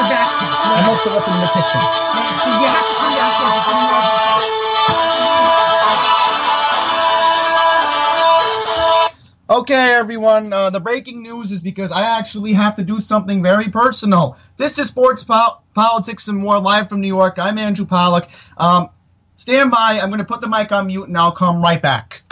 I'm also up in the kitchen. You have to come downstairs. Okay, everyone, the breaking news is because I actually have to do something very personal. This is Sports Politics and More, live from New York. I'm Andrew Pollack. Stand by. I'm going to put the mic on mute, and I'll come right back.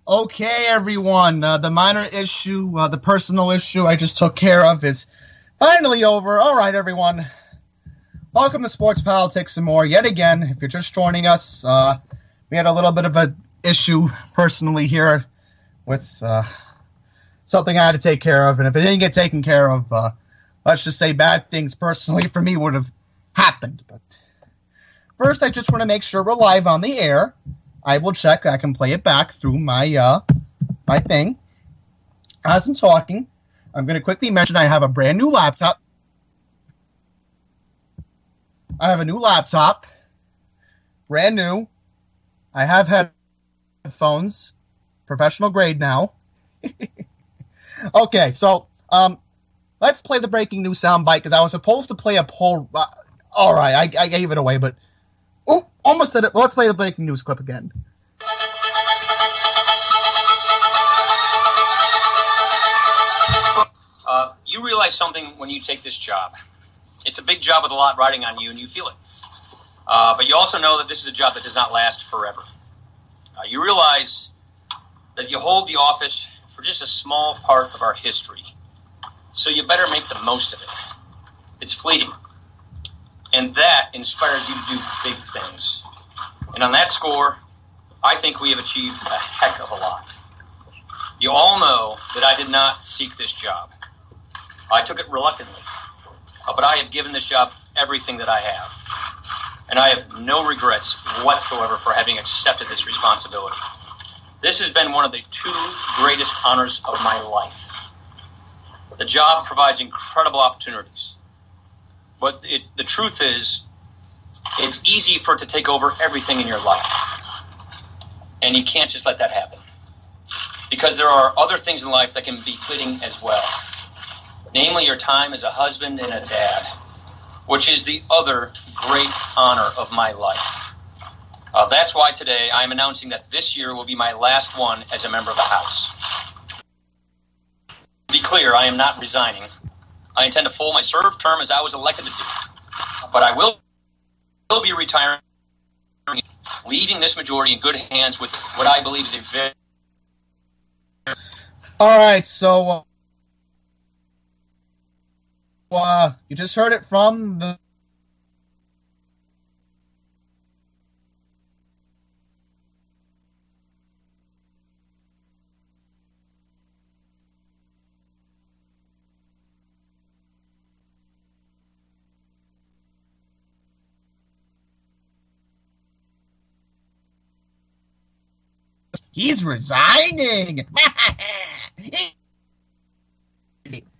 Okay, everyone, the minor issue, the personal issue I just took care of is finally over. All right, everyone. Welcome to Sports Politics and More. Yet again, if you're just joining us, we had a little bit of an issue personally here with something I had to take care of. And if it didn't get taken care of, let's just say bad things personally for me would have happened. But first, I just want to make sure we're live on the air. I will check. I can play it back through my my thing. As I'm talking, I'm going to quickly mention I have a brand new laptop. I have a new laptop. Brand new. I have headphones. Professional grade now. Okay, so let's play the breaking news soundbite because I was supposed to play a poll. All right, I gave it away, but almost said it. Well, let's play the breaking news clip again. You realize something when you take this job. It's a big job with a lot riding on you, and you feel it. But you also know that this is a job that does not last forever. You realize that you hold the office for just a small part of our history. So you better make the most of it. It's fleeting. And that inspires you to do big things. And on that score, I think we have achieved a heck of a lot. You all know that I did not seek this job. I took it reluctantly. But I have given this job everything that I have. And I have no regrets whatsoever for having accepted this responsibility. This has been one of the two greatest honors of my life. The job provides incredible opportunities. But the truth is, it's easy for it to take over everything in your life. And you can't just let that happen. Because there are other things in life that can be fleeting as well. Namely, your time as a husband and a dad, which is the other great honor of my life. That's why today I am announcing that this year will be my last one as a member of the House. To be clear, I am not resigning. I intend to full my served term as I was elected to do. But I will be retiring, leaving this majority in good hands with what I believe is a very... All right, so you just heard it from the he's resigning.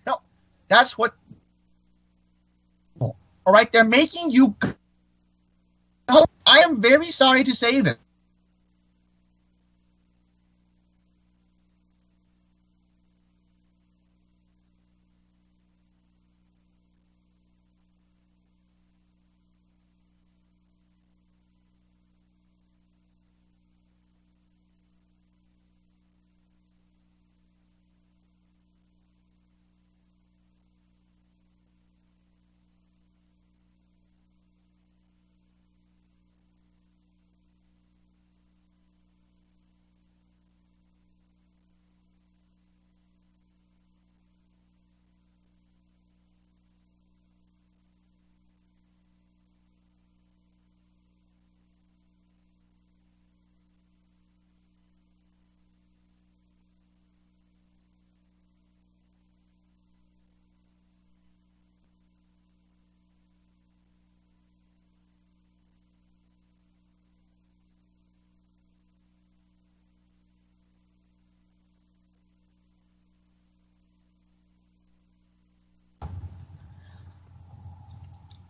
No, that's what. All right, they're making you. I am very sorry to say this.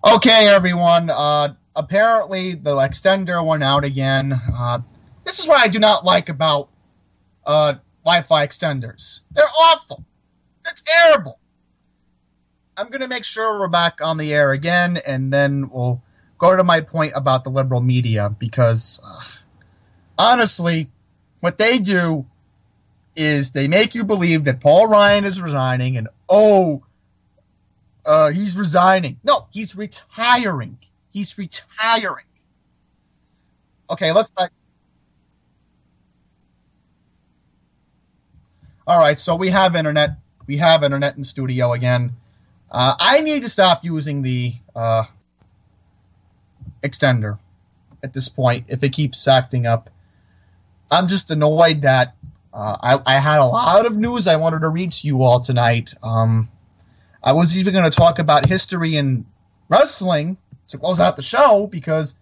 Okay, everyone. Apparently, the extender went out again. This is what I do not like about Wi-Fi extenders. They're awful. They're terrible. I'm going to make sure we're back on the air again, and then we'll go to my point about the liberal media, because, honestly, what they do is they make you believe that Paul Ryan is resigning, and, he's resigning. No, he's retiring. He's retiring. Okay, looks like... All right, so we have internet. We have internet in studio again. I need to stop using the extender at this point if it keeps acting up. I'm just annoyed that I had a lot of news I wanted to read to you all tonight. I was even going to talk about history and wrestling to close out the show because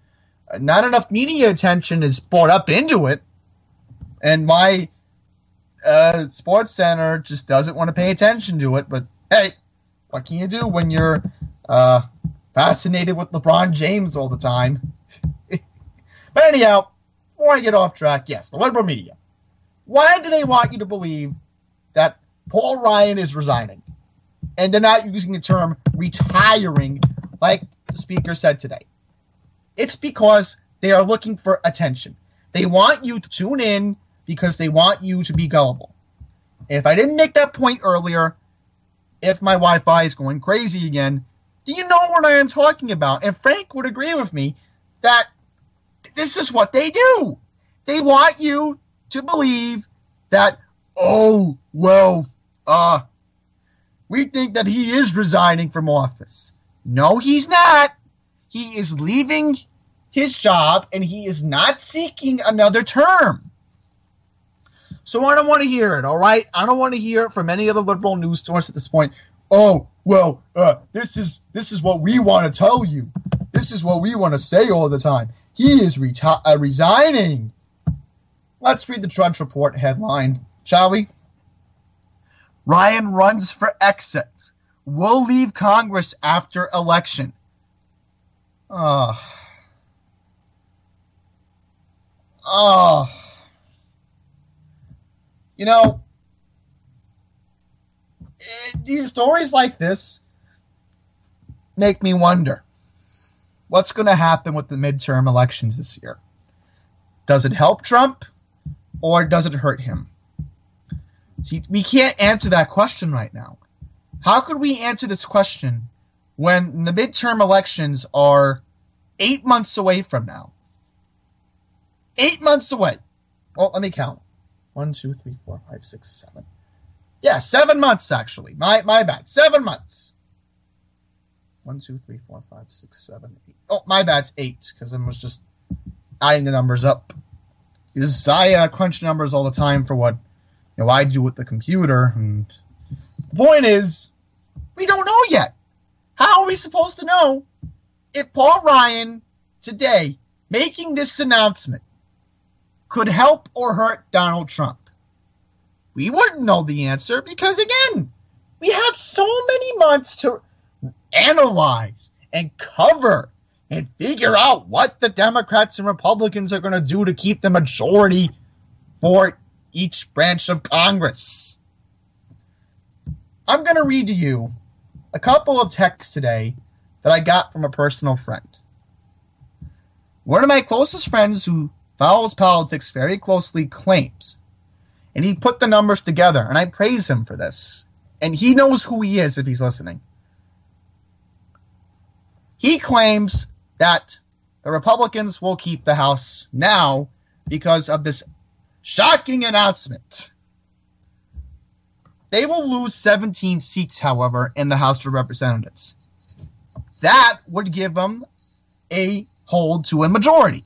not enough media attention is brought up into it. And my Sports Center just doesn't want to pay attention to it. But, hey, what can you do when you're fascinated with LeBron James all the time? But anyhow, before I get off track, yes, the liberal media. Why do they want you to believe that Paul Ryan is resigning? And they're not using the term retiring like the speaker said today. It's because they are looking for attention. They want you to tune in because they want you to be gullible. And if I didn't make that point earlier, if my Wi-Fi is going crazy again, do you know what I am talking about? And Frank would agree with me that this is what they do. They want you to believe that, we think that he is resigning from office. No, he's not. He is leaving his job, and he is not seeking another term. So I don't want to hear it, all right? I don't want to hear it from any other liberal news source at this point. This is what we want to tell you. This is what we want to say all the time. He is resigning. Let's read the Drudge Report headline, shall we? Ryan runs for exit. Will leave Congress after election. You know, these stories like this make me wonder what's going to happen with the midterm elections this year. Does it help Trump or does it hurt him? See, we can't answer that question right now. How could we answer this question when the midterm elections are 8 months away from now? 8 months away. Well, let me count. 1, 2, 3, 4, 5, 6, 7. Yeah, 7 months, actually. My bad. 7 months. 1, 2, 3, 4, 5, 6, 7, 8. Oh, my bad. It's 8, because I was just adding the numbers up. Because I crunch numbers all the time for what I do with the computer. And the point is, we don't know yet. How are we supposed to know if Paul Ryan, today, making this announcement, could help or hurt Donald Trump? We wouldn't know the answer because, again, we have so many months to analyze and cover and figure out what the Democrats and Republicans are going to do to keep the majority for each branch of Congress. I'm going to read to you a couple of texts today that I got from a personal friend. One of my closest friends who follows politics very closely claims, and he put the numbers together, and I praise him for this, and he knows who he is if he's listening. He claims that the Republicans will keep the House now because of this shocking announcement. They will lose 17 seats, however, in the House of Representatives. That would give them a hold to a majority.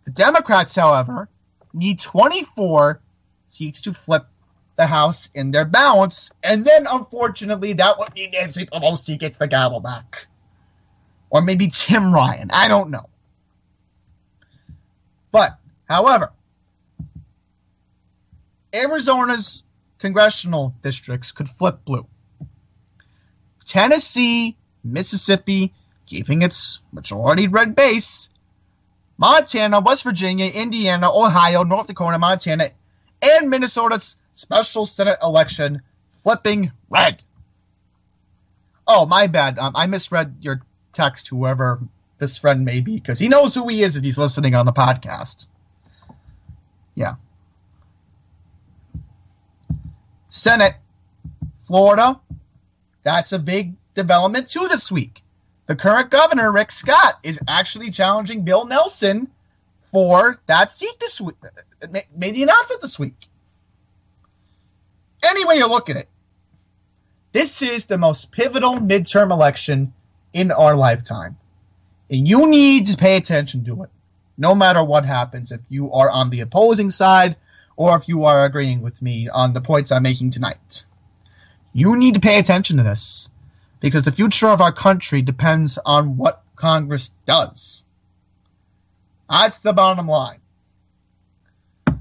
The Democrats, however, need 24 seats to flip the House in their balance, and then, unfortunately, that would mean Nancy Pelosi gets the gavel back. Or maybe Tim Ryan. I don't know. But, however, Arizona's congressional districts could flip blue. Tennessee, Mississippi, keeping its majority red base. Montana, West Virginia, Indiana, Ohio, North Dakota, Montana, and Minnesota's special Senate election flipping red. Oh, my bad. I misread your text, whoever this friend may be, because he knows who he is if he's listening on the podcast. Yeah. Senate, Florida, that's a big development too this week. The current governor, Rick Scott, is actually challenging Bill Nelson for that seat this week. Made the announcement this week. Any way you look at it, this is the most pivotal midterm election in our lifetime. And you need to pay attention to it, no matter what happens, if you are on the opposing side or if you are agreeing with me on the points I'm making tonight. You need to pay attention to this, because the future of our country depends on what Congress does. That's the bottom line.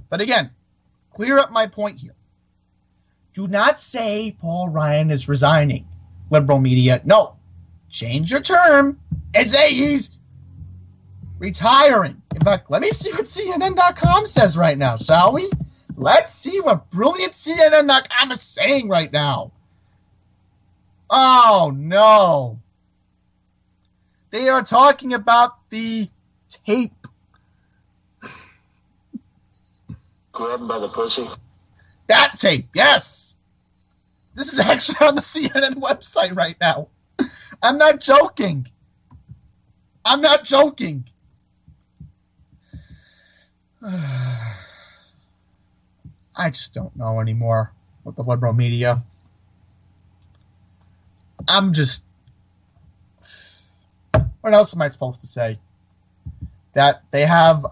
But again, clear up my point here. Do not say Paul Ryan is resigning, liberal media. No. Change your term and say he's retiring. In fact, let me see what CNN.com says right now, shall we? Let's see what brilliant CNN.com is saying right now. Oh, no. They are talking about the tape. Grab him by the pussy. That tape, yes. This is actually on the CNN website right now. I'm not joking. I'm not joking. I just don't know anymore with the liberal media. What else am I supposed to say? That they have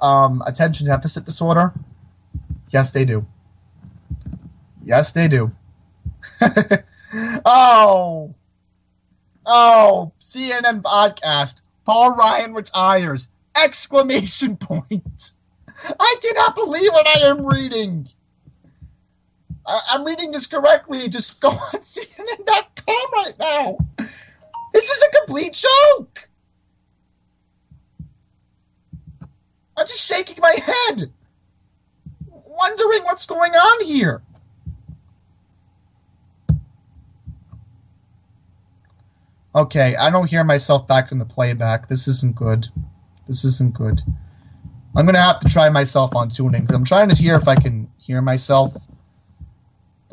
attention deficit disorder? Yes, they do. Yes, they do. Oh, CNN podcast. Paul Ryan retires! Exclamation point. I cannot believe what I am reading. I'm reading this correctly. Just go on CNN.com right now. This is a complete joke. I'm just shaking my head, wondering what's going on here. Okay, I don't hear myself back in the playback. This isn't good. This isn't good. I'm going to have to try myself on TuneIn, because I'm trying to hear if I can hear myself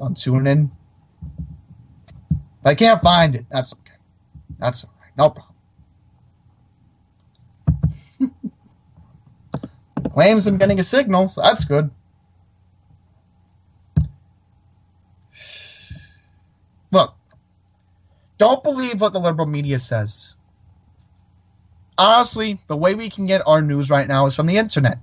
on TuneIn. If I can't find it, that's okay. That's all right. No problem. Claims I'm getting a signal, so that's good. Look, don't believe what the liberal media says. Honestly, the way we can get our news right now is from the internet.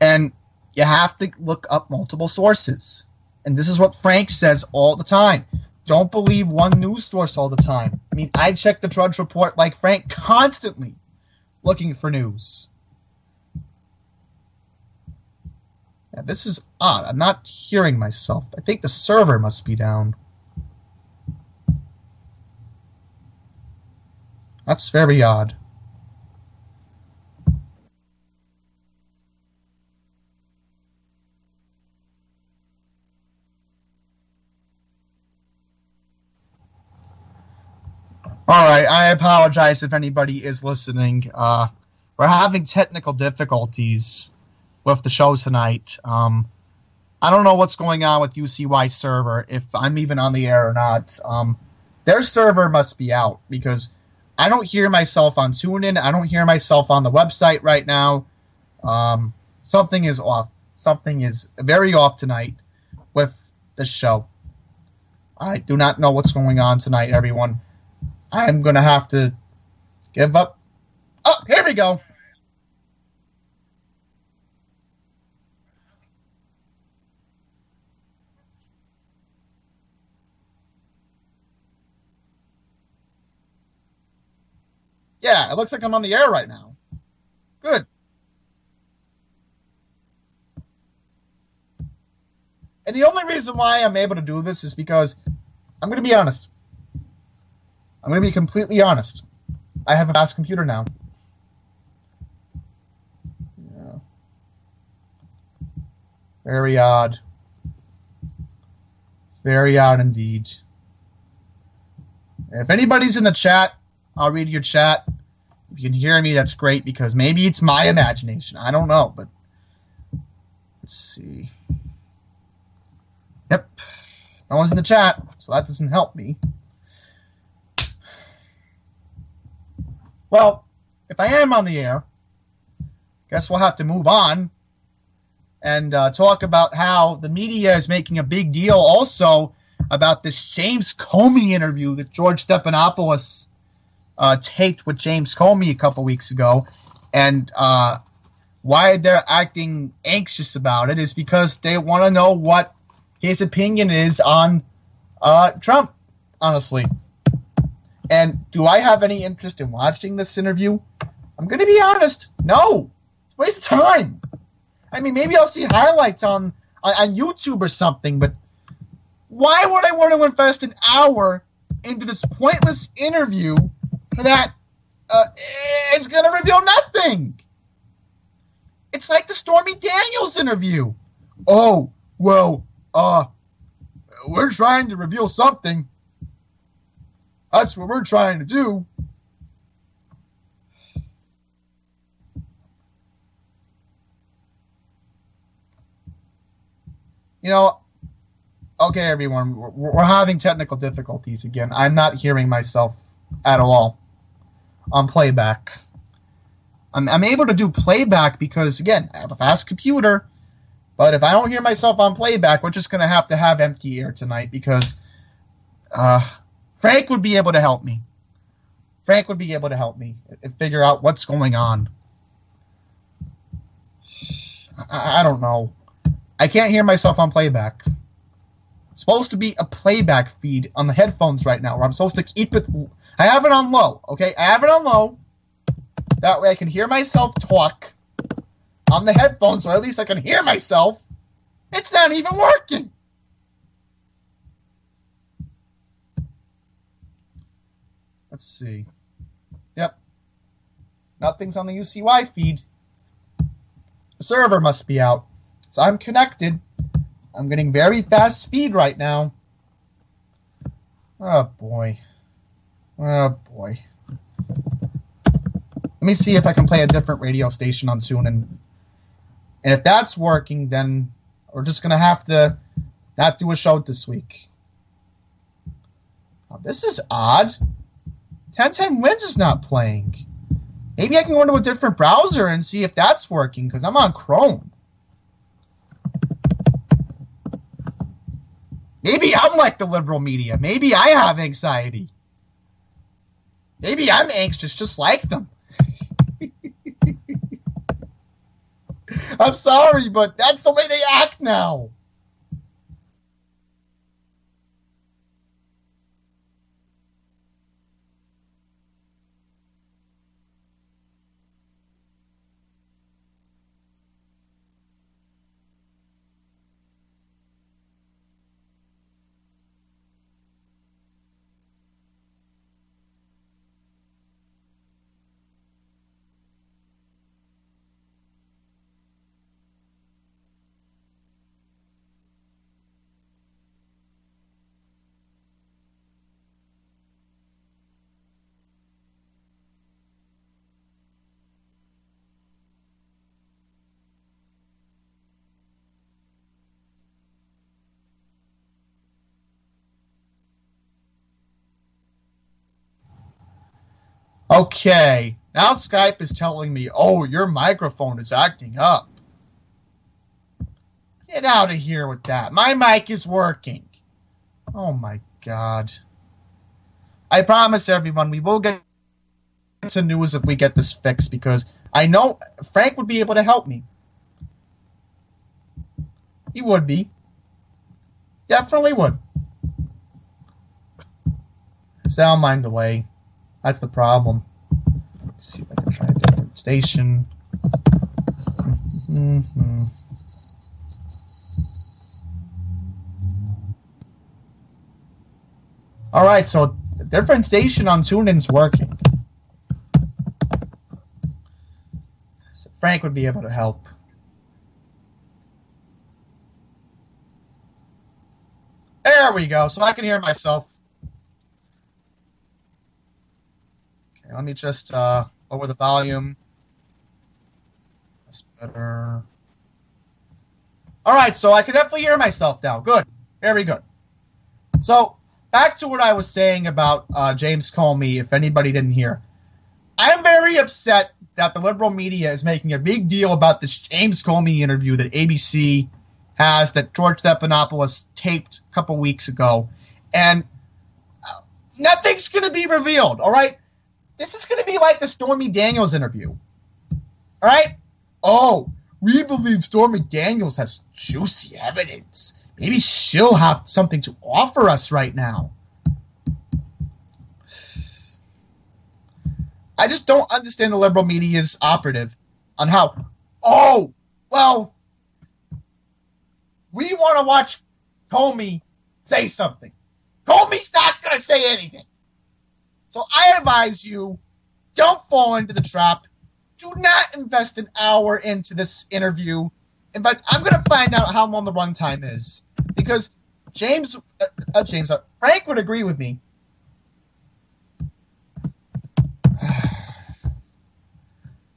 And you have to look up multiple sources. And this is what Frank says all the time. Don't believe one news source all the time. I mean, I check the Drudge Report like Frank constantly looking for news. Yeah, this is odd. I'm not hearing myself. I think the server must be down. That's very odd. Alright, I apologize if anybody is listening. We're having technical difficulties with the show tonight. I don't know what's going on with UCY server, if I'm even on the air or not. Their server must be out, because I don't hear myself on TuneIn. I don't hear myself on the website right now. Something is off. Something is very off tonight with the show. I do not know what's going on tonight, everyone. I'm going to have to give up. Oh, here we go. Yeah, it looks like I'm on the air right now. Good. And the only reason why I'm able to do this is because I'm going to be honest. I'm going to be completely honest. I have a fast computer now. Yeah. Very odd. Very odd indeed. If anybody's in the chat, I'll read your chat. If you can hear me, that's great, because maybe it's my imagination. I don't know, but let's see. Yep. No one's in the chat, so that doesn't help me. Well, if I am on the air, guess we'll have to move on and talk about how the media is making a big deal also about this James Comey interview that George Stephanopoulos taped with James Comey a couple weeks ago. And why they're acting anxious about it is because they want to know what his opinion is on Trump, honestly. And do I have any interest in watching this interview? I'm going to be honest. No. It's a waste of time. I mean, maybe I'll see highlights on YouTube or something, but why would I want to invest an hour into this pointless interview that is going to reveal nothing? It's like the Stormy Daniels interview. Oh, well, we're trying to reveal something. That's what we're trying to do. You know, okay, everyone, we're having technical difficulties again. I'm not hearing myself at all on playback. I'm able to do playback because, again, I have a fast computer. But if I don't hear myself on playback, we're just going to have empty air tonight because Frank would be able to help me. Frank would be able to help me and figure out what's going on. I don't know. I can't hear myself on playback. It's supposed to be a playback feed on the headphones right now where I'm supposed to keep it. I have it on low, okay? I have it on low. That way I can hear myself talk on the headphones, or at least I can hear myself. It's not even working. Let's see. Yep. Nothing's on the UCY feed. The server must be out. So I'm connected. I'm getting very fast speed right now. Oh, boy. Oh, boy. Let me see if I can play a different radio station on soon. And if that's working, then we're just going to have to not do a show this week. Oh, this is odd. 1010 Wins is not playing. Maybe I can go into a different browser and see if that's working, because I'm on Chrome. Maybe I'm like the liberal media. Maybe I have anxiety. Maybe I'm anxious just like them. I'm sorry, but that's the way they act now. Okay, now Skype is telling me, oh, your microphone is acting up. Get out of here with that. My mic is working. Oh my God. I promise everyone, we will get to news if we get this fixed, because I know Frank would be able to help me. He would be. Definitely would. Sound mind delay. That's the problem. Let's see if I can try a different station. Mm-hmm. Alright, so a different station on TuneIn's working. So Frank would be able to help. There we go, so I can hear myself. Okay, let me just lower the volume. That's better. Alright, so I can definitely hear myself now. Good. Very good. So, back to what I was saying about James Comey, if anybody didn't hear. I'm very upset that the liberal media is making a big deal about this James Comey interview that ABC has, that George Stephanopoulos taped a couple weeks ago. And nothing's going to be revealed, all right? This is going to be like the Stormy Daniels interview, all right? Oh, we believe Stormy Daniels has juicy evidence. Maybe she'll have something to offer us right now. I just don't understand the liberal media's operative on how, oh, well, we want to watch Comey say something. Comey's not going to say anything. So I advise you, don't fall into the trap. Do not invest an hour into this interview. In fact, I'm going to find out how long the runtime is. Because Frank would agree with me.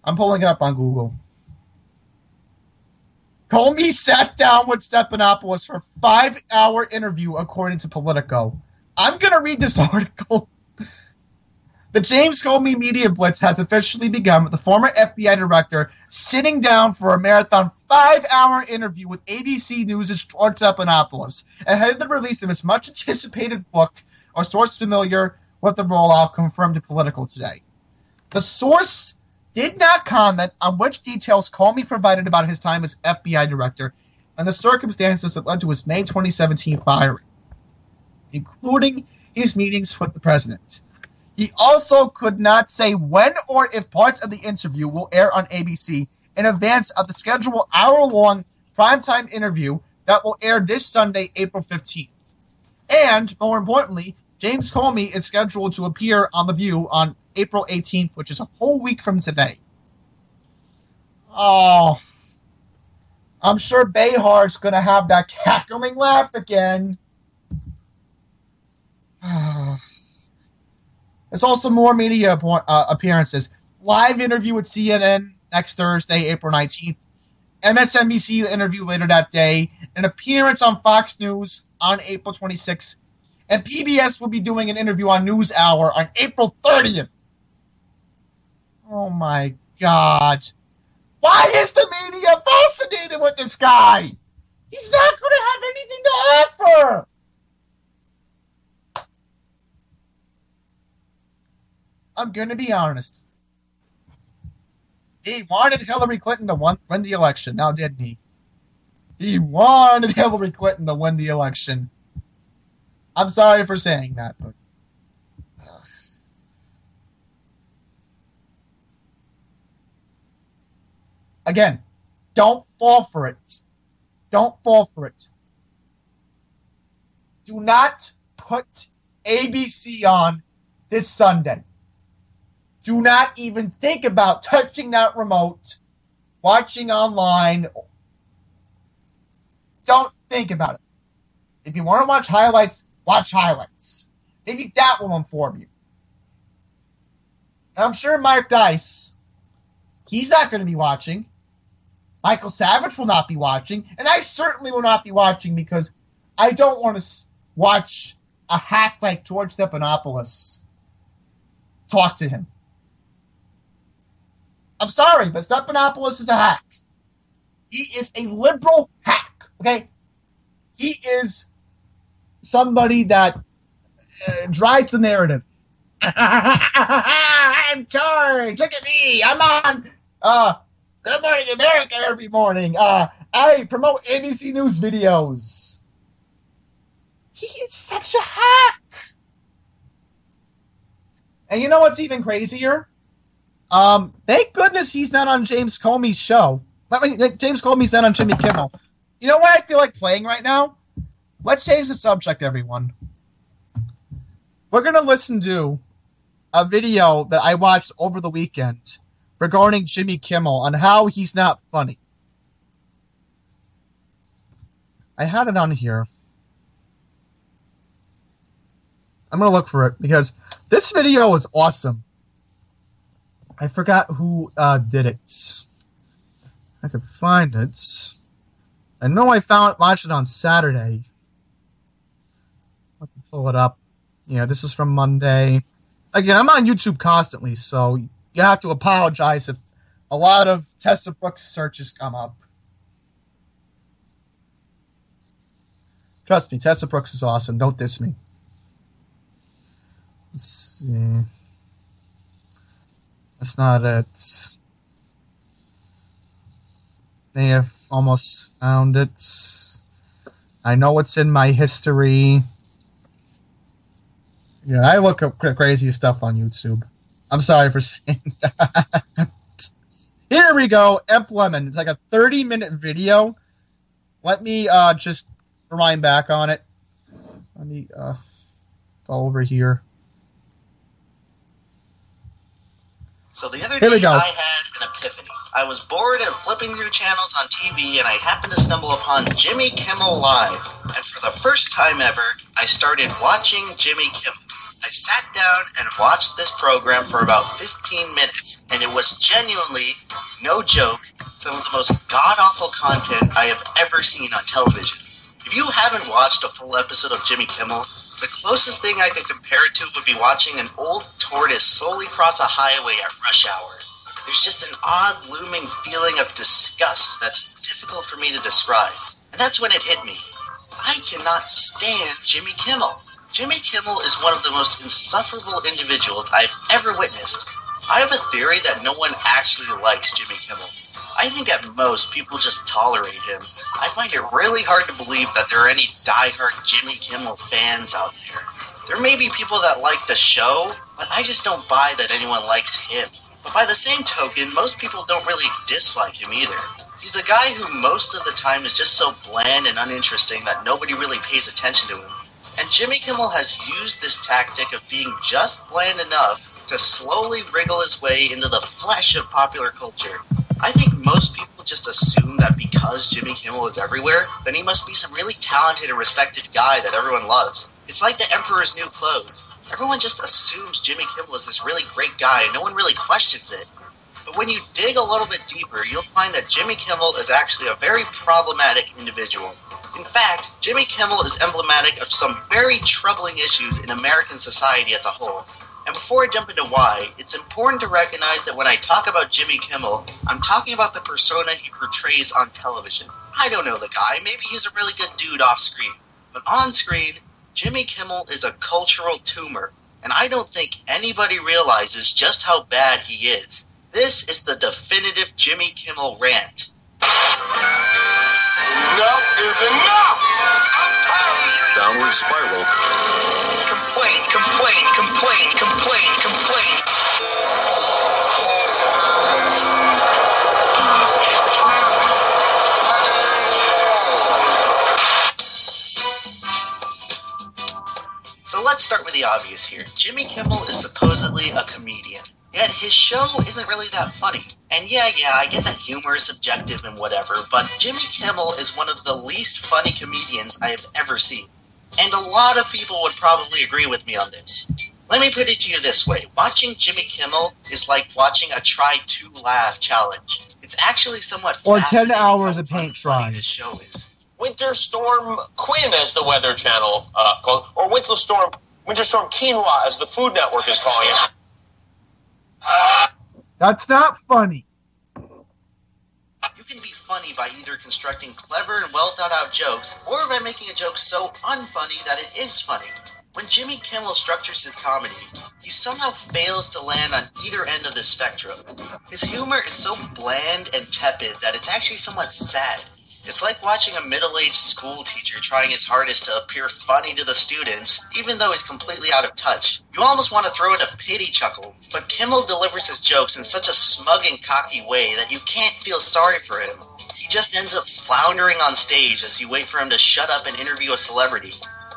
I'm pulling it up on Google. Comey sat down with Stephanopoulos for a 5-hour interview, according to Politico. I'm going to read this article. The James Comey Media Blitz has officially begun, with the former FBI director sitting down for a marathon 5-hour interview with ABC News' George Stephanopoulos ahead of the release of his much-anticipated book. A source familiar with the rollout confirmed to Politico today. The source did not comment on which details Comey provided about his time as FBI director and the circumstances that led to his May 2017 firing, including his meetings with the president. He also could not say when or if parts of the interview will air on ABC in advance of the scheduled hour-long primetime interview that will air this Sunday, April 15th. And, more importantly, James Comey is scheduled to appear on The View on April 18th, which is a whole week from today. Oh, I'm sure Behar's going to have that cackling laugh again. There's also more media appearances. Live interview with CNN next Thursday, April 19th. MSNBC interview later that day. An appearance on Fox News on April 26th. And PBS will be doing an interview on NewsHour on April 30th. Oh my God. Why is the media fascinated with this guy? He's not going to have anything to offer. I'm going to be honest. He wanted Hillary Clinton to win the election, now didn't he? He wanted Hillary Clinton to win the election. I'm sorry for saying that, but... Again, don't fall for it. Don't fall for it. Do not put ABC on this Sunday. Do not even think about touching that remote, watching online. Don't think about it. If you want to watch highlights, watch highlights. Maybe that will inform you. And I'm sure Mark Dice, he's not going to be watching. Michael Savage will not be watching. And I certainly will not be watching because I don't want to watch a hack like George Stephanopoulos talk to him. I'm sorry, but Stephanopoulos is a hack. He is a liberal hack, okay? He is somebody that drives the narrative. I'm charged. Look at me. I'm on Good Morning America every morning. I promote ABC News videos. He is such a hack. And you know what's even crazier? Thank goodness he's not on James Comey's show. James Comey's not on Jimmy Kimmel. You know what I feel like playing right now? Let's change the subject, everyone. We're going to listen to a video that I watched over the weekend regarding Jimmy Kimmel on how he's not funny. I had it on here. I'm going to look for it because this video was awesome. I forgot who did it. I could find it. I know I watched it on Saturday. Let me pull it up. Yeah, this is from Monday. Again, I'm on YouTube constantly, so you have to apologize if a lot of Tessa Brooks searches come up. Trust me, Tessa Brooks is awesome. Don't diss me. Let's see. That's not it. They have almost found it. I know it's in my history. Yeah, I look up crazy stuff on YouTube. I'm sorry for saying that. Here we go. Emp Lemon. It's like a 30-minute video. Let me just rewind back on it. Let me go over here. So the other day, I had an epiphany. I was bored and flipping through channels on TV, and I happened to stumble upon Jimmy Kimmel Live. And for the first time ever, I started watching Jimmy Kimmel. I sat down and watched this program for about 15 minutes, and it was genuinely, no joke, some of the most god-awful content I have ever seen on television. If you haven't watched a full episode of Jimmy Kimmel, the closest thing I could compare it to would be watching an old tortoise slowly cross a highway at rush hour. There's just an odd looming feeling of disgust that's difficult for me to describe. And that's when it hit me. I cannot stand Jimmy Kimmel. Jimmy Kimmel is one of the most insufferable individuals I've ever witnessed. I have a theory that no one actually likes Jimmy Kimmel. I think at most people just tolerate him. I find it really hard to believe that there are any diehard Jimmy Kimmel fans out there. There may be people that like the show, but I just don't buy that anyone likes him. But by the same token, most people don't really dislike him either. He's a guy who most of the time is just so bland and uninteresting that nobody really pays attention to him. And Jimmy Kimmel has used this tactic of being just bland enough to slowly wriggle his way into the flesh of popular culture. I think most people just assume that because Jimmy Kimmel is everywhere, then he must be some really talented and respected guy that everyone loves. It's like the Emperor's New Clothes. Everyone just assumes Jimmy Kimmel is this really great guy and no one really questions it. But when you dig a little bit deeper, you'll find that Jimmy Kimmel is actually a very problematic individual. In fact, Jimmy Kimmel is emblematic of some very troubling issues in American society as a whole. And before I jump into why, it's important to recognize that when I talk about Jimmy Kimmel, I'm talking about the persona he portrays on television. I don't know the guy, maybe he's a really good dude off screen. But on screen, Jimmy Kimmel is a cultural tumor, and I don't think anybody realizes just how bad he is. This is the definitive Jimmy Kimmel rant. Enough is enough! Downward spiral. Complain, complain, complain, complain, complain. So let's start with the obvious here. Jimmy Kimmel is supposedly a comedian. Yet his show isn't really that funny. And yeah, I get that humor is subjective and whatever, but Jimmy Kimmel is one of the least funny comedians I have ever seen. And a lot of people would probably agree with me on this. Let me put it to you this way. Watching Jimmy Kimmel is like watching a try to laugh challenge. It's actually somewhat or fascinating 10 hours how of paint funny trying. this show is. Winter Storm Quinn, as the Weather Channel called, or Winter Storm Quinoa, as the Food Network is calling it. That's not funny. funny by either constructing clever and well-thought-out jokes, or by making a joke so unfunny that it is funny. When Jimmy Kimmel structures his comedy, he somehow fails to land on either end of the spectrum. His humor is so bland and tepid that it's actually somewhat sad. It's like watching a middle-aged school teacher trying his hardest to appear funny to the students, even though he's completely out of touch. You almost want to throw in a pity chuckle, but Kimmel delivers his jokes in such a smug and cocky way that you can't feel sorry for him. He just ends up floundering on stage as you wait for him to shut up and interview a celebrity.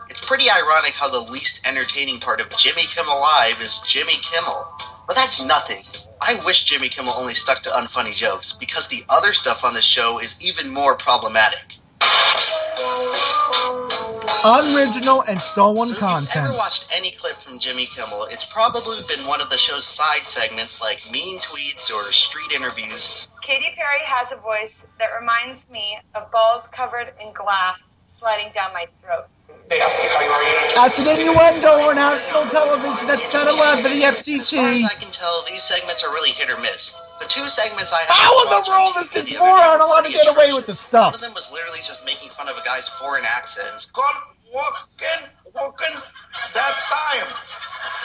It's pretty ironic how the least entertaining part of Jimmy Kimmel Live is Jimmy Kimmel. But that's nothing. I wish Jimmy Kimmel only stuck to unfunny jokes, because the other stuff on this show is even more problematic. Unoriginal and stolen content. If you've ever watched any clip from Jimmy Kimmel, it's probably been one of the show's side segments like mean tweets or street interviews. Katy Perry has a voice that reminds me of balls covered in glass sliding down my throat. They ask you how you are. That's an innuendo on national television. That's not allowed by the FCC. As far as I can tell, these segments are really hit or miss. The two segments I have how in the world is this moron allowed to get away with the stuff? One of them was literally just making fun of a guy's foreign accents. Walking that time.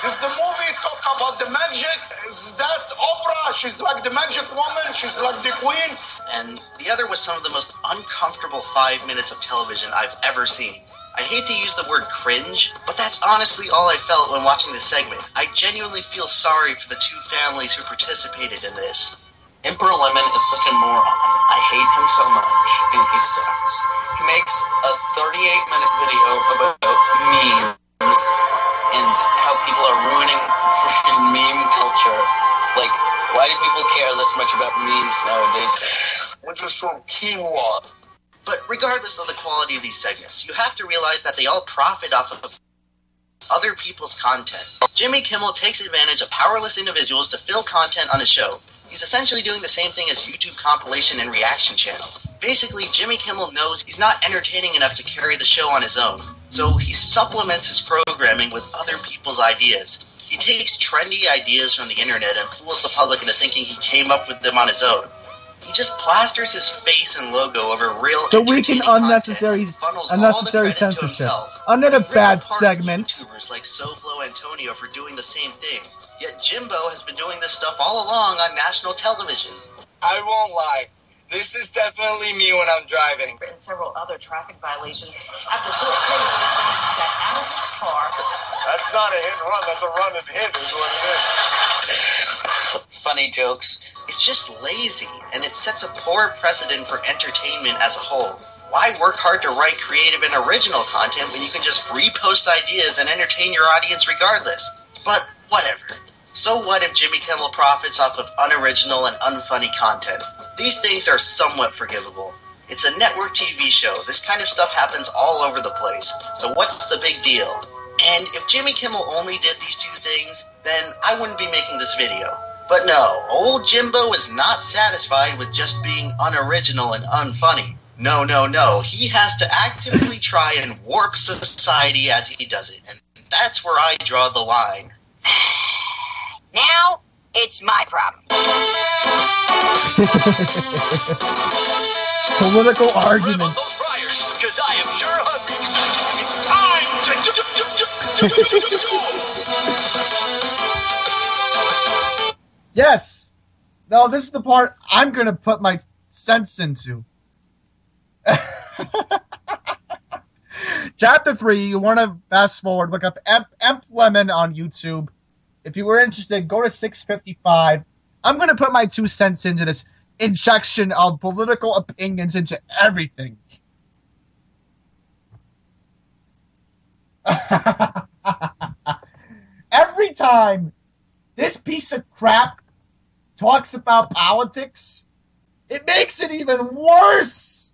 Is the movie talk about the magic? Is that opera? She's like the magic woman. She's like the queen. And the other was some of the most uncomfortable 5 minutes of television I've ever seen. I hate to use the word cringe, but that's honestly all I felt when watching this segment. I genuinely feel sorry for the two families who participated in this. Emperor Lemon is such a moron. I hate him so much, and he sucks. He makes a 38-minute video about memes and how people are ruining freaking meme culture. Like, why do people care this much about memes nowadays? Which is from quinoa. But regardless of the quality of these segments, you have to realize that they all profit off of other people's content. Jimmy Kimmel takes advantage of powerless individuals to fill content on his show. He's essentially doing the same thing as YouTube compilation and reaction channels. Basically, Jimmy Kimmel knows he's not entertaining enough to carry the show on his own, so he supplements his programming with other people's ideas. He takes trendy ideas from the internet and fools the public into thinking he came up with them on his own. He just plasters his face and logo over real the weak and unnecessary censorship. Another bad segment. YouTubers like SoFlo Antonio for doing the same thing. Yet Jimbo has been doing this stuff all along on national television. I won't lie. This is definitely me when I'm driving. And several other traffic violations after Philip Trace got out of his car. That's not a hit and run. That's a run and hit is what it is. Funny jokes. It's just lazy, and it sets a poor precedent for entertainment as a whole. Why work hard to write creative and original content when you can just repost ideas and entertain your audience regardless? But whatever. So what if Jimmy Kimmel profits off of unoriginal and unfunny content? These things are somewhat forgivable. It's a network TV show. This kind of stuff happens all over the place. So what's the big deal? And if Jimmy Kimmel only did these two things, then I wouldn't be making this video. But no, old Jimbo is not satisfied with just being unoriginal and unfunny. No. He has to actively try and warp society as he does it. And that's where I draw the line. Now, it's my problem. Political arguments. Because I am sure hungry. It's time to... Yes. No, this is the part I'm going to put my sense into. Chapter 3, you want to fast forward, look up Emp Lemon on YouTube. If you were interested, go to 655. I'm going to put my 2 cents into this injection of political opinions into everything. Every time this piece of crap talks about politics, it makes it even worse.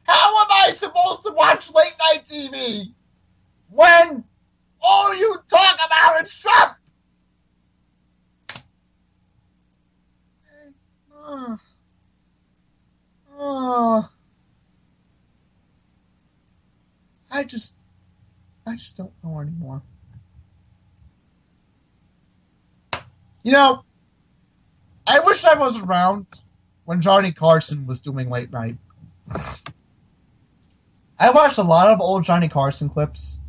How am I supposed to watch late night TV when all you talk about is Trump? I just don't know anymore. You know, I wish I was around when Johnny Carson was doing late night. I watched a lot of old Johnny Carson clips,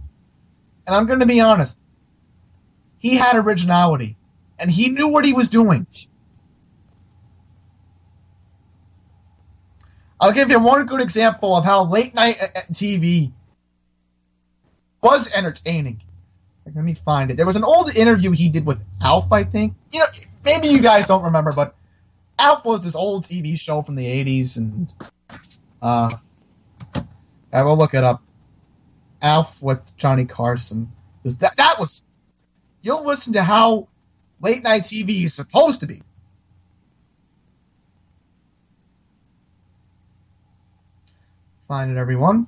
and I'm going to be honest. He had originality, and he knew what he was doing. I'll give you one good example of how late night TV was entertaining. Let me find it. There was an old interview he did with Alf, I think. You know, maybe you guys don't remember, but Alf was this old TV show from the 80s, and I will look it up. Alf with Johnny Carson. That was... You'll listen to how late night TV is supposed to be. Find it, everyone.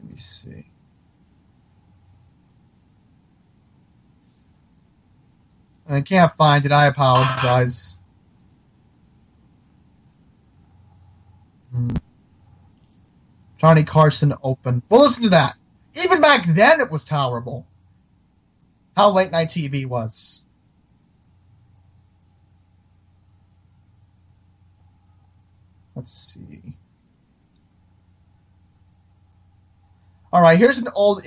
Let me see. I can't find it. I apologize. Johnny Carson open. Well, listen to that. Even back then, it was tolerable. How late night TV was. Let's see. All right, here's an old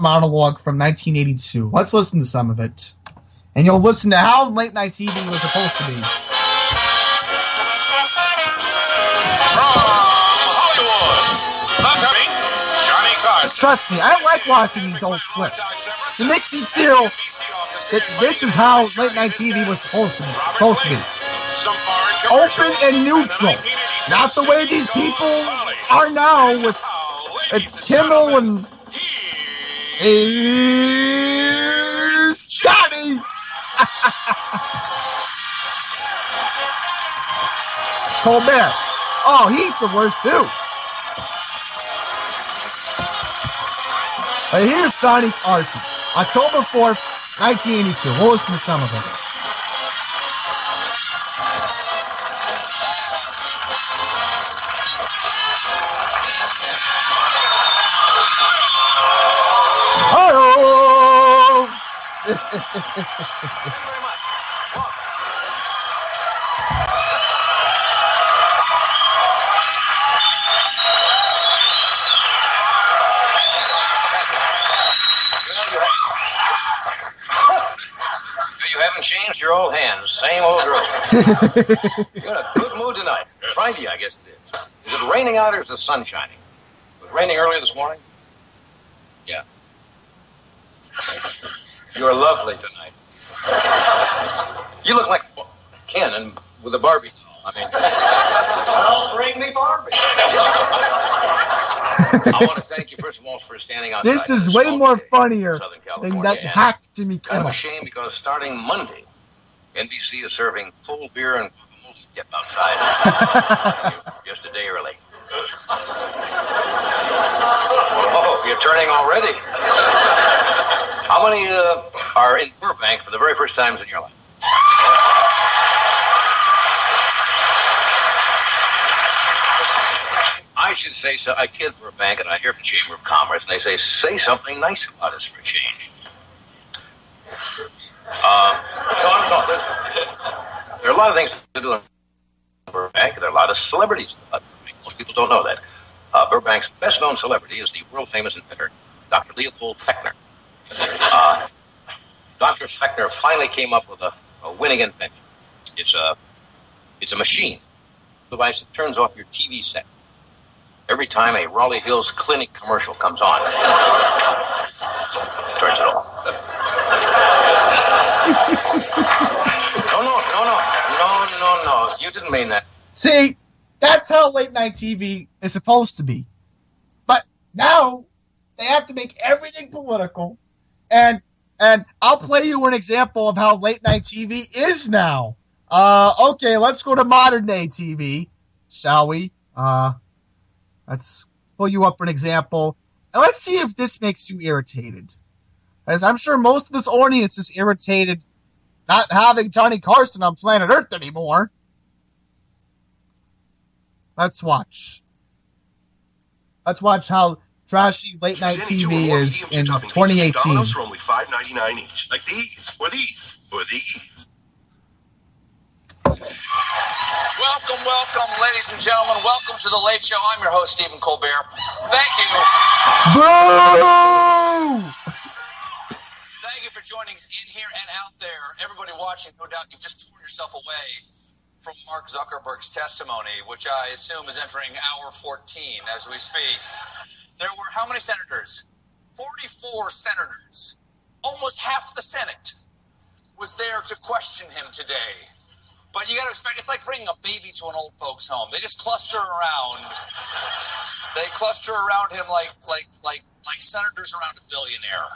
monologue from 1982. Let's listen to some of it. And you'll listen to how late night TV was supposed to be. Trust me, I like watching these old clips. It makes me feel that this is how late night TV was supposed to be. Open and neutral. Not the way these people are now with Kimmel and Johnny. Colbert. Oh, he's the worst too. But here's Johnny Carson, October 4th, 1982. We'll listen to some of it. Oh! You haven't changed your old hands. Same old drill. You're in a good mood tonight. Friday, I guess it is. Is it raining out or is the sun shining? It was raining earlier this morning? Yeah. You're lovely tonight. You look like Ken and with a Barbie doll. I mean, well, bring me Barbie. I want to thank you first of all for standing outside. This is way more funnier than that hack Jimmy Kimmel. I'm ashamed because starting Monday, NBC is serving full beer and get outside just a day early. Oh, you're turning already. How many are in Burbank for the very first times in your life? I should say so. I kid Burbank, and I hear from the Chamber of Commerce, and they say something nice about us for a change. No, there are a lot of things to do in Burbank. There are a lot of celebrities. Most people don't know that. Burbank's best-known celebrity is the world-famous inventor, Dr. Leopold Fechner. Dr. Fechner finally came up with a winning invention. It's a machine, a device that turns off your TV set every time a Raleigh Hills Clinic commercial comes on. Turns it off. No. You didn't mean that. See, that's how late night TV is supposed to be. But now they have to make everything political. And I'll play you an example of how late night TV is now. Okay, let's go to modern day TV, shall we? Let's pull you up for an example. And let's see if this makes you irritated. As I'm sure most of this audience is irritated not having Johnny Carson on planet Earth anymore. Let's watch. Let's watch how trashy late night TV is in 2018. For only $5.99 each, like these or these. for these. Welcome, ladies and gentlemen. Welcome to The Late Show. I'm your host, Stephen Colbert. Thank you. Boo! Thank you for joining us in here and out there. Everybody watching, no doubt you've just torn yourself away from Mark Zuckerberg's testimony, which I assume is entering hour 14 as we speak. There were how many senators? 44 senators. Almost half the Senate was there to question him today. But you got to expect, it's like bringing a baby to an old folks' home. They just cluster around. They cluster around him like senators around a billionaire.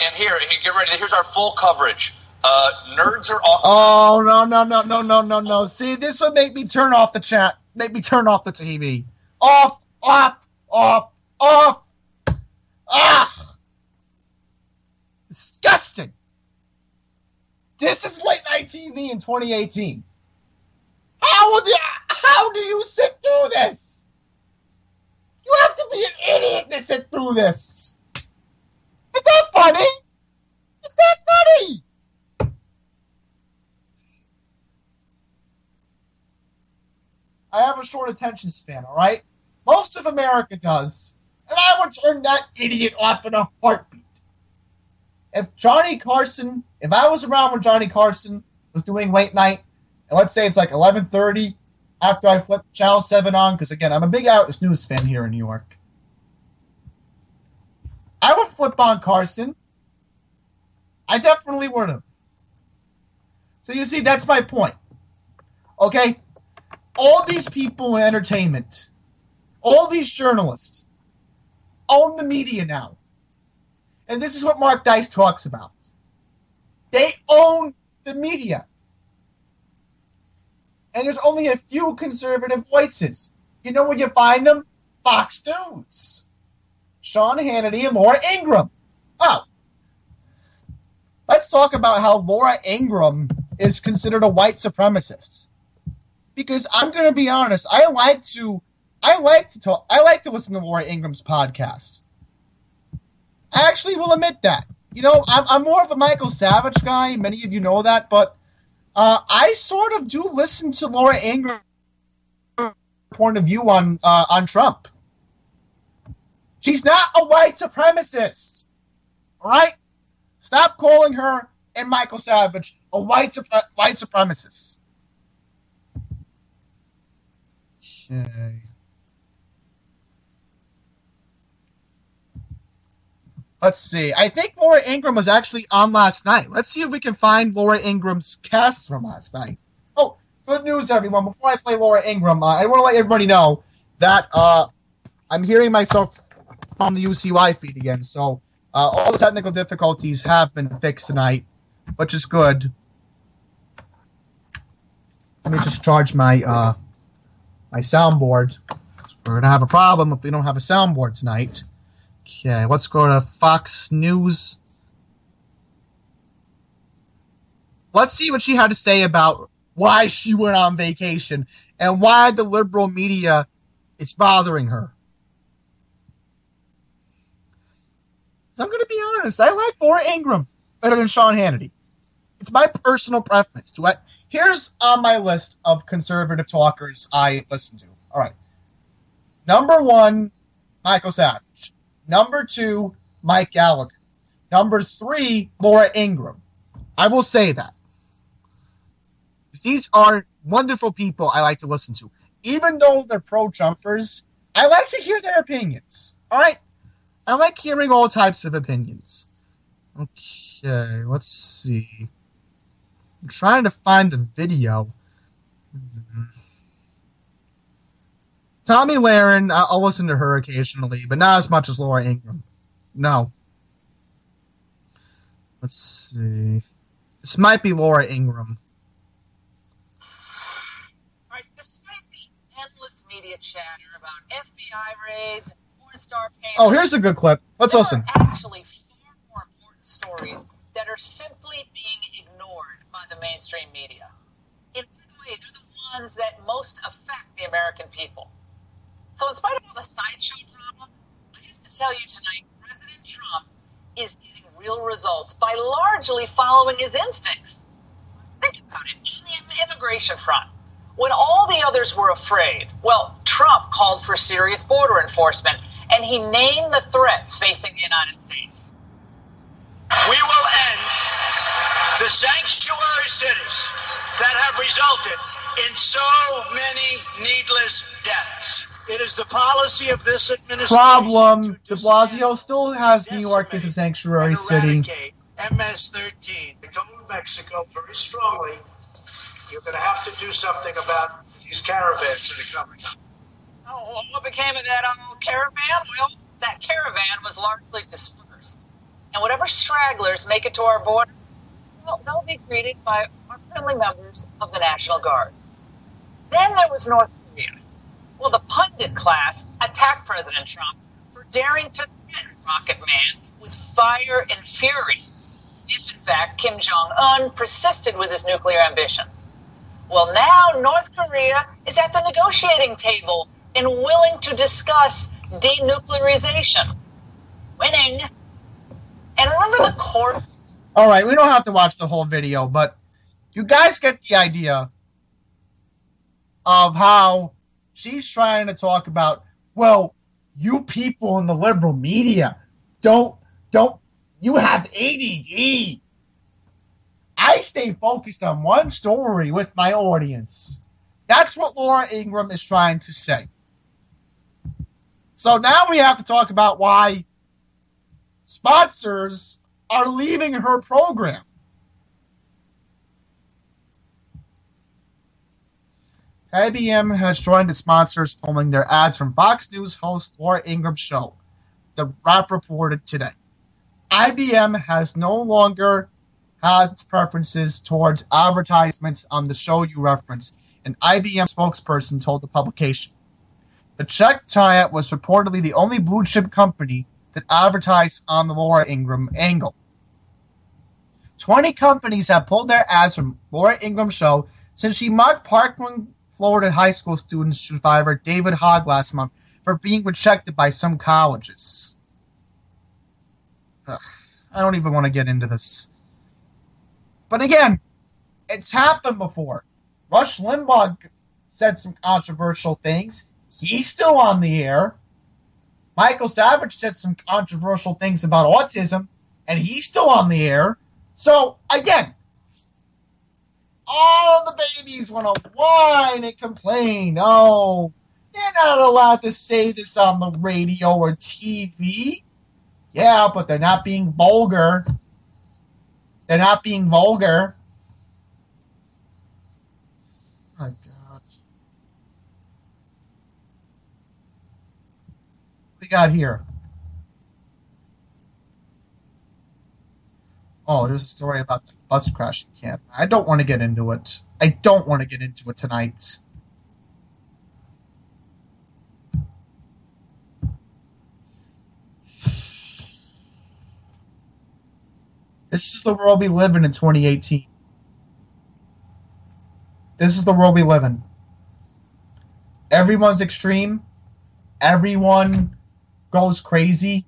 And here, get ready. Here's our full coverage. Nerds are awkward. Oh, no. See, this would make me turn off the chat. Make me turn off the TV. Off. Ah! Disgusting. This is late night TV in 2018. How do you sit through this? You have to be an idiot to sit through this. It's not funny. It's not funny. I have a short attention span, all right? Most of America does. And I would turn that idiot off in a heartbeat. If I was around when Johnny Carson was doing late night, and let's say it's like 11:30 after I flip Channel 7 on, because again, I'm a big Eyewitness News fan here in New York, I would flip on Carson. I definitely would have. So you see, that's my point. Okay? All these people in entertainment, all these journalists, own the media now. And this is what Mark Dice talks about. They own the media. And there's only a few conservative voices. You know where you find them? Fox News. Sean Hannity and Laura Ingraham. Oh. Let's talk about how Laura Ingraham is considered a white supremacist. Because I'm going to be honest, I like to listen to Laura Ingraham's podcast. I actually will admit that. You know, I'm more of a Michael Savage guy. Many of you know that. But I sort of do listen to Laura Ingram's point of view on Trump. She's not a white supremacist. All right? Stop calling her and Michael Savage a white supremacist. Okay. Let's see. I think Laura Ingraham was actually on last night. Let's see if we can find Laura Ingram's cast from last night. Oh, good news, everyone. Before I play Laura Ingraham, I want to let everybody know that I'm hearing myself on the UCY feed again. So all the technical difficulties have been fixed tonight, which is good. Let me just charge my my soundboard. We're going to have a problem if we don't have a soundboard tonight. Okay, let's go to Fox News. Let's see what she had to say about why she went on vacation and why the liberal media is bothering her. So I'm going to be honest. I like Laura Ingraham better than Sean Hannity. It's my personal preference. Here's on my list of conservative talkers I listen to. All right. Number 1, Michael Savage. Number 2, Mike Gallagher. Number 3, Laura Ingraham. I will say that. These are wonderful people I like to listen to. Even though they're pro-Trumpers, I like to hear their opinions. All right? I like hearing all types of opinions. Okay, let's see. I'm trying to find the video. Tommy Lahren, I'll listen to her occasionally, but not as much as Laura Ingraham. No. Let's see. This might be Laura Ingraham. All right, despite the endless media chatter about FBI raids and porn star payments... Oh, here's a good clip. Let's listen. There are actually far more important stories that are simply being ignored by the mainstream media. In a way, they're the ones that most affect the American people. So in spite of all the sideshow drama, I have to tell you tonight, President Trump is getting real results by largely following his instincts. Think about it. On the immigration front, when all the others were afraid, well, Trump called for serious border enforcement, and he named the threats facing the United States. We will end the sanctuary cities that have resulted in so many needless deaths. It is the policy of this administration. Problem: de Blasio still has New York as a sanctuary city. MS-13 to come to Mexico very strongly. You're going to have to do something about these caravans that are coming up. Oh, well, what became of that caravan? Well, that caravan was largely dispersed. And whatever stragglers make it to our border, well, they'll be greeted by our friendly members of the National Guard. Then there was North Korea. Well, the pundit class attacked President Trump for daring to threaten Rocket Man with fire and fury if, in fact, Kim Jong-un persisted with his nuclear ambition. Well, now North Korea is at the negotiating table and willing to discuss denuclearization. Winning. And remember the court? All right, we don't have to watch the whole video, but you guys get the idea of how she's trying to talk about, well, you people in the liberal media don't, you have ADD. I stay focused on one story with my audience. That's what Laura Ingraham is trying to say. So now we have to talk about why sponsors are leaving her program. IBM has joined its sponsors pulling their ads from Fox News host Laura Ingraham's show, The Wrap reported today. IBM no longer has its preferences towards advertisements on the show you reference, an IBM spokesperson told the publication. The Czech tie-up was reportedly the only blue-chip company that advertised on the Laura Ingraham angle. 20 companies have pulled their ads from Laura Ingram's show since she mocked Parkland, Florida high school student survivor David Hogg last month for being rejected by some colleges. Ugh, I don't even want to get into this. But again, it's happened before. Rush Limbaugh said some controversial things. He's still on the air. Michael Savage said some controversial things about autism, and he's still on the air. So, again, all the babies want to whine and complain. Oh, they're not allowed to say this on the radio or TV. Yeah, but they're not being vulgar. They're not being vulgar. My God. What we got here? Oh, there's a story about the bus crash in Canada. I don't want to get into it. I don't want to get into it tonight. This is the world we live in 2018. This is the world we live in. Everyone's extreme. Everyone goes crazy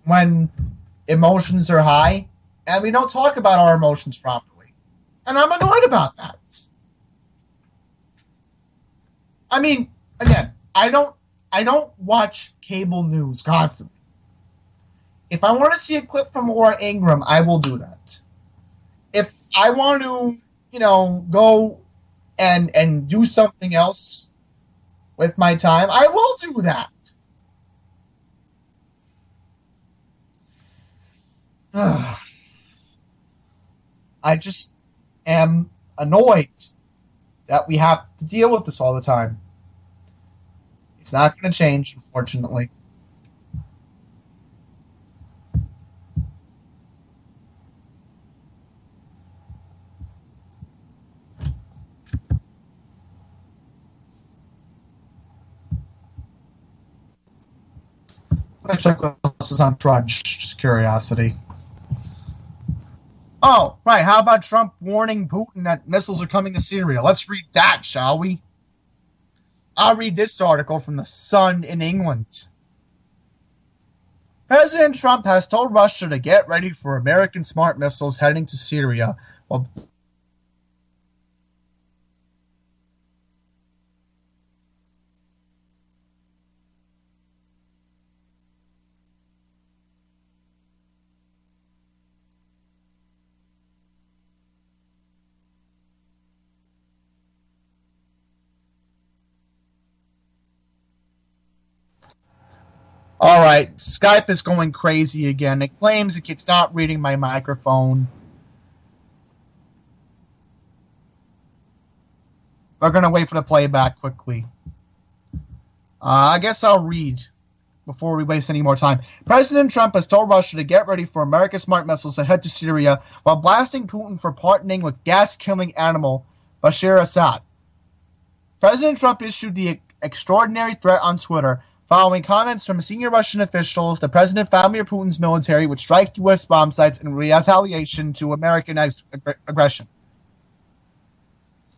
when emotions are high. And we don't talk about our emotions properly. And I'm annoyed about that. I mean, again, I don't watch cable news constantly. If I want to see a clip from Laura Ingraham, I will do that. If I want to, go and do something else with my time, I will do that. I just am annoyed that we have to deal with this all the time. It's not going to change, unfortunately. Let me check what else is on Drudge. Just curiosity. Oh, right. How about Trump warning Putin that missiles are coming to Syria? Let's read that, shall we? I'll read this article from The Sun in England. President Trump has told Russia to get ready for American smart missiles heading to Syria. Well, alright, Skype is going crazy again. It claims it's not reading my microphone. We're going to wait for the playback quickly. I guess I'll read before we waste any more time. President Trump has told Russia to get ready for America's smart missiles to head to Syria while blasting Putin for partnering with gas-killing animal Bashar Assad. President Trump issued the extraordinary threat on Twitter following comments from senior Russian officials. The president, Vladimir Putin's military would strike U.S. bomb sites in retaliation to American aggression.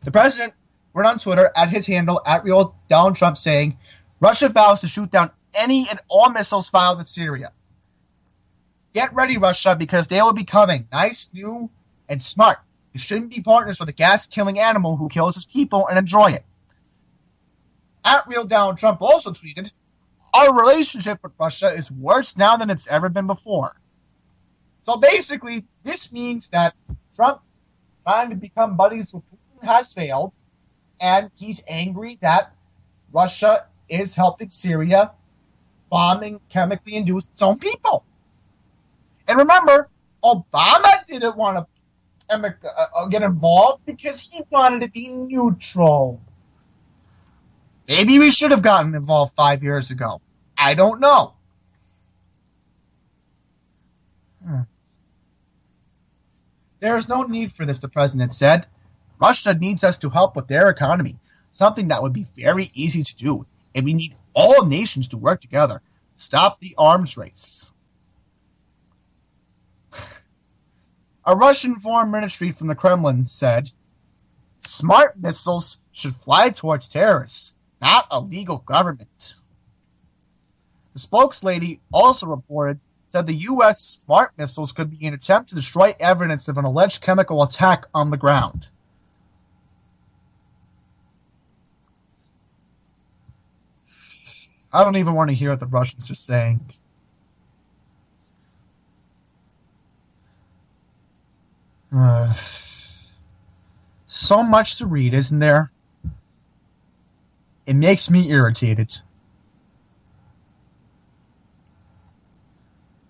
The president wrote on Twitter at his handle, @real Donald Trump, saying, Russia vows to shoot down any and all missiles fired at Syria. Get ready, Russia, because they will be coming. Nice, new, and smart. You shouldn't be partners with a gas-killing animal who kills his people and enjoy it. @real Donald Trump also tweeted, our relationship with Russia is worse now than it's ever been before. So basically, this means that Trump trying to become buddies with Putin has failed, and he's angry that Russia is helping Syria bombing chemically induce its own people. And remember, Obama didn't want to get involved because he wanted to be neutral. Maybe we should have gotten involved 5 years ago. I don't know. There is no need for this, the president said. Russia needs us to help with their economy, something that would be very easy to do, and we need all nations to work together to stop the arms race. A Russian foreign ministry from the Kremlin said, smart missiles should fly towards terrorists, not a legal government. The spokeslady also said the U.S. smart missiles could be an attempt to destroy evidence of an alleged chemical attack on the ground. I don't even want to hear what the Russians are saying. So much to read, isn't there? It makes me irritated.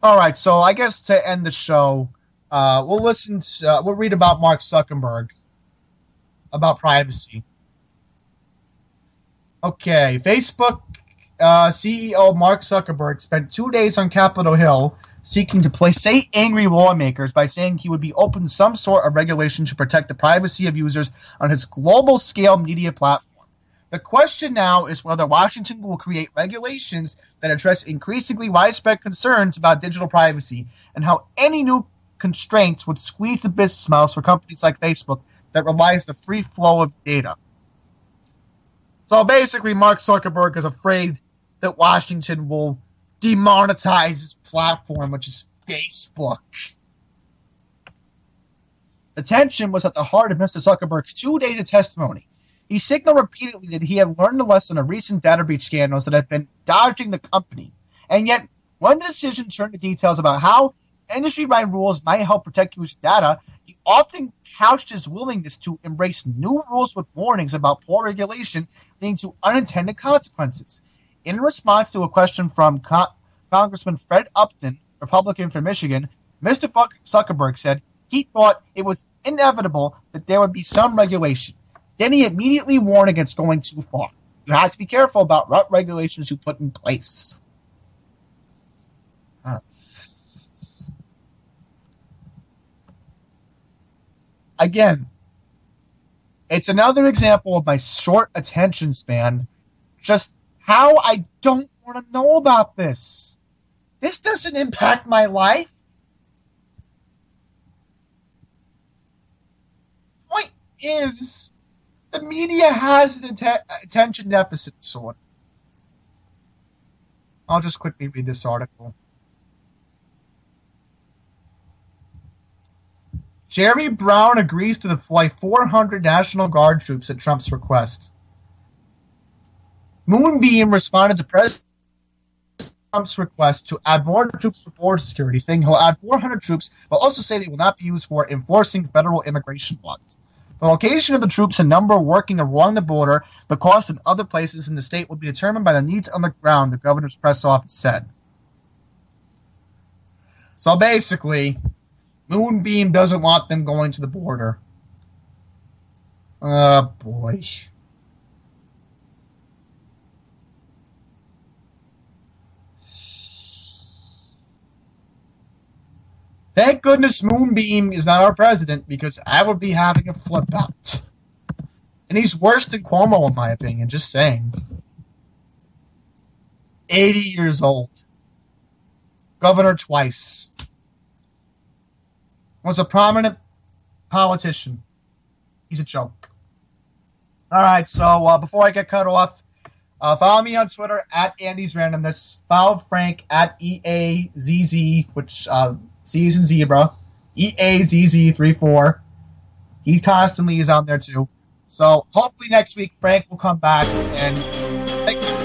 Alright, so I guess to end the show, we'll read about Mark Zuckerberg, about privacy. Okay, Facebook CEO Mark Zuckerberg spent 2 days on Capitol Hill seeking to placate angry lawmakers by saying he would be open to some sort of regulation to protect the privacy of users on his global-scale media platform. The question now is whether Washington will create regulations that address increasingly widespread concerns about digital privacy and how any new constraints would squeeze the business models for companies like Facebook that relies on the free flow of data. So basically, Mark Zuckerberg is afraid that Washington will demonetize his platform, which is Facebook. The tension was at the heart of Mr. Zuckerberg's 2 days of testimony. He signaled repeatedly that he had learned a lesson of recent data breach scandals that had been dodging the company. And yet, when the decision turned to details about how industry-wide rules might help protect user data, he often couched his willingness to embrace new rules with warnings about poor regulation leading to unintended consequences. In response to a question from Congressman Fred Upton, Republican from Michigan, Mr. Zuckerberg said he thought it was inevitable that there would be some regulation. Then he immediately warned against going too far. You have to be careful about what regulations you put in place. Again, it's another example of my short attention span. Just how I don't want to know about this. This doesn't impact my life. Point is, the media has an attention deficit disorder. I'll just quickly read this article. Jerry Brown agrees to deploy 400 National Guard troops at Trump's request. Moonbeam responded to President Trump's request to add more troops for border security, saying he'll add 400 troops, but also say they will not be used for enforcing federal immigration laws. The location of the troops and number working along the border, the cost in other places in the state will be determined by the needs on the ground, the governor's press office said. So basically, Moonbeam doesn't want them going to the border. Oh, boy. Thank goodness Moonbeam is not our president, because I would be having a flip out. And he's worse than Cuomo, in my opinion, just saying. 80 years old. Governor twice. Was a prominent politician. He's a joke. Alright, so before I get cut off, follow me on Twitter at Andy's Randomness. Follow Frank at EAZZ, which C is in zebra. EAZZ34. He constantly is on there too. So hopefully next week Frank will come back and thank you.